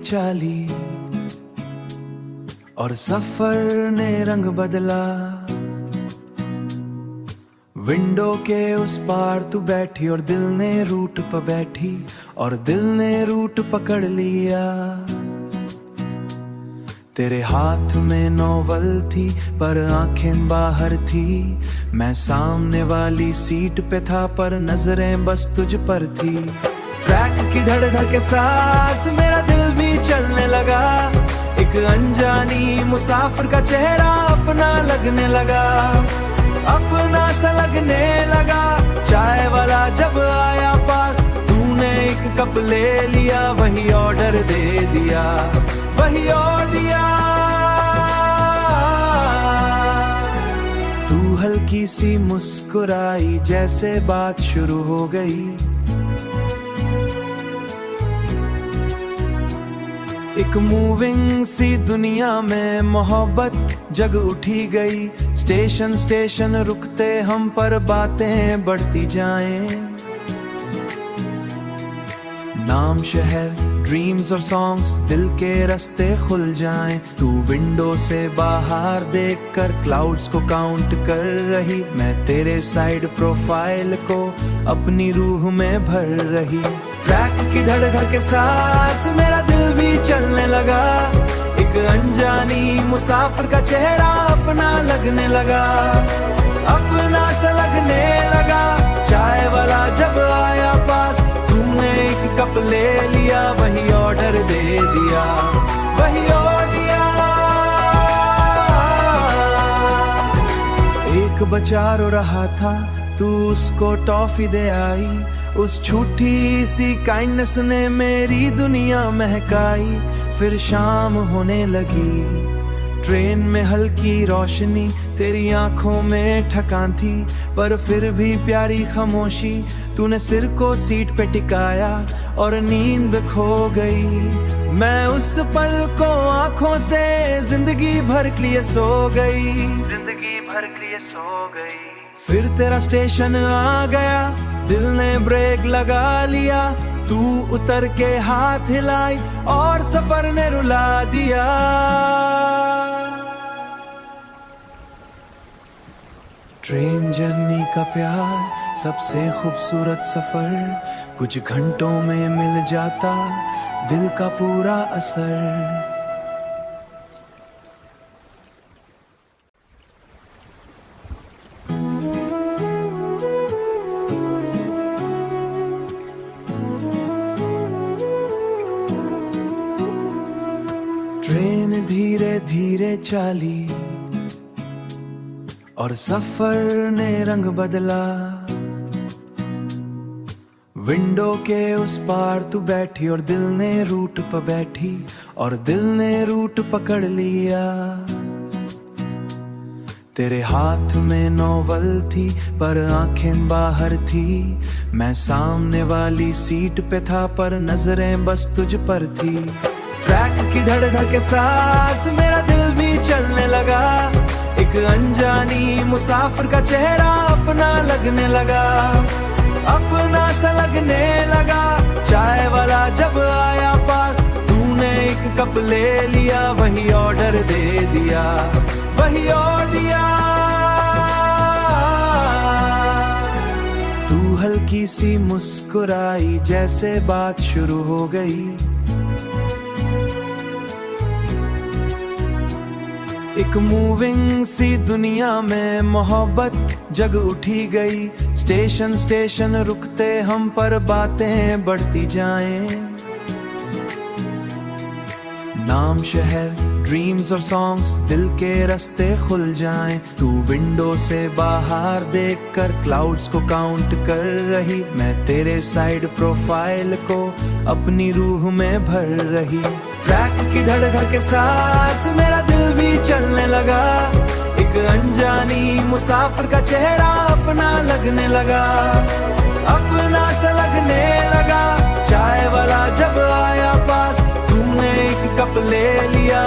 चाली और सफर ने रंग बदला। विंडो के उस पार तू बैठी और दिल ने रूट पर बैठी और दिल ने रूट पकड़ लिया। तेरे हाथ में नोवेल थी पर आंखें बाहर थी। मैं सामने वाली सीट पे था पर नजरें बस तुझ पर थी। ट्रैक की धड़-धड़ के साथ मेरा दिल भी चलने लगा। एक अनजानी मुसाफिर का चेहरा अपना लगने लगा, अपना सा लगने लगा। चाय वाला जब आया पास, तूने एक कप ले लिया, वही ऑर्डर दे दिया, वही और दिया। तू हल्की सी मुस्कुराई जैसे बात शुरू हो गई। एक मूविंग सी दुनिया में मोहब्बत जग उठी गई। स्टेशन स्टेशन रुकते हम पर बातें बढ़ती जाएं। नाम शहर, ड्रीम्स और सॉन्ग्स, दिल के रास्ते खुल जाएं। तू विंडो से बाहर देखकर क्लाउड्स को काउंट कर रही। मैं तेरे साइड प्रोफाइल को अपनी रूह में भर रही। ट्रैक की धड़-धड़ के साथ मेरा दिल भी चलने लगा। एक अनजानी मुसाफिर का चेहरा अपना लगने लगा, अपना सा लगने लगा। चाय वाला जब आया पास, तूने एक कप ले लिया, वही ऑर्डर दे दिया, वही और दिया। एक बचा रो रहा था, तू उसको टॉफी दे आई। उस छूटी सी काइंडनेस ने मेरी दुनिया महकाई। फिर शाम होने लगी, ट्रेन में हल्की रोशनी, तेरी आंखों में थकान थी पर फिर भी प्यारी खामोशी। तूने सिर को सीट पे टिकाया और नींद खो गई। मैं उस पल को आंखों से जिंदगी भर के लिए सो गई, जिंदगी भर के लिए सो गई। फिर तेरा स्टेशन आ गया, दिल ने ब्रेक लगा लिया। तू उतर के हाथ हिलाई और सफर ने रुला दिया। ट्रेन जर्नी का प्यार, सबसे खूबसूरत सफर, कुछ घंटों में मिल जाता दिल का पूरा असर। ट्रेन धीरे धीरे चाली और सफर ने रंग बदला। विंडो के उस पार तू बैठी और दिल ने रूट पर बैठी और दिल ने रूट पकड़ लिया। तेरे हाथ में नोवेल थी पर आंखें बाहर थी। मैं सामने वाली सीट पे था पर नजरें बस तुझ पर थी। ट्रैक की धड़-धड़ के साथ मेरा दिल भी चलने लगा। एक अनजानी मुसाफिर का चेहरा अपना लगने लगा, अपना सा लगने लगा। चाय वाला जब आया पास, तूने एक कप ले लिया, वही ऑर्डर दे दिया, वही और दिया। तू हल्की सी मुस्कुराई जैसे बात शुरू हो गई। एक मूविंग सी दुनिया में मोहब्बत जग उठी गई। स्टेशन स्टेशन रुकते हम पर बातें बढ़ती जाएं। नाम शहर, ड्रीम्स और सॉन्ग्स, दिल के रास्ते खुल जाएं। तू विंडो से बाहर देखकर क्लाउड्स को काउंट कर रही। मैं तेरे साइड प्रोफाइल को अपनी रूह में भर रही। ट्रैक की धड़-धड़ के साथ मेरा दिल भी चलने लगा। एक अनजानी मुसाफिर का चेहरा अपना लगने लगा, अपना सा लगने लगा। चाय वाला जब आया पास, तूने एक कप ले लिया।